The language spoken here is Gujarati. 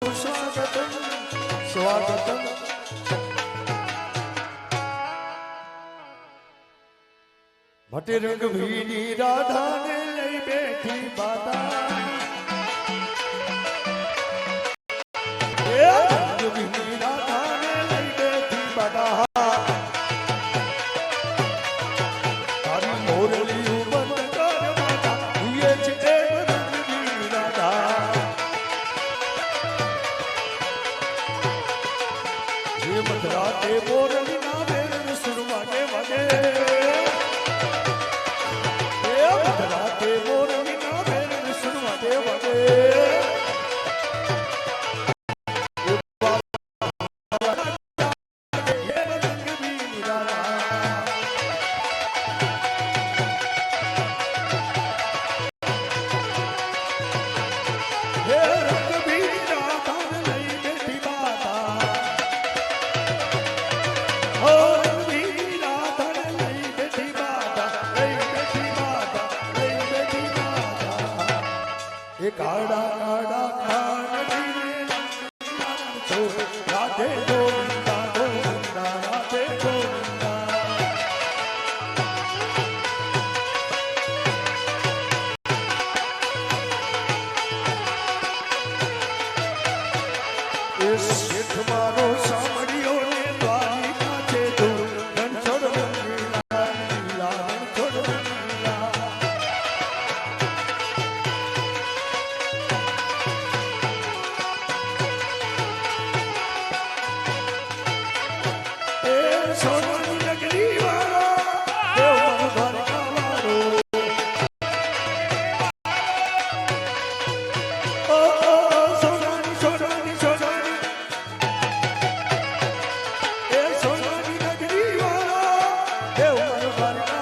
સ્વાગતમ સ્વાગતમ. ભટે રંગ ભીની રાધાને લઈ બેઠી બાધા. રંગ ભીની રાધાને લઈ બેઠી બાધા. તારી મોરલી બંધ કર માતા હુએ છે રંગ ભીની રાધા. જે મધરાતે મોરલી ના બેર સુર વાગે વાગે. રાતે મોરલી ના બેર સુર વાગે વાગે. કાડા કાડા ખાન તો રાધે ગોવિંદા ગોવિંદા રાધે ગોવિંદા. એ શેઠ મારો સાંભળ્યો ને દ્વારિકા છે તું રણછોડ રંગીલા રંગીલા રણછોડ રંગીલા. સોનાની નગરી વાળો દેવ દ્વારકા વાળો. ઓ સોનાની સોનાની સોનાની એ સોનાની નગરી વાળો દેવ દ્વારકા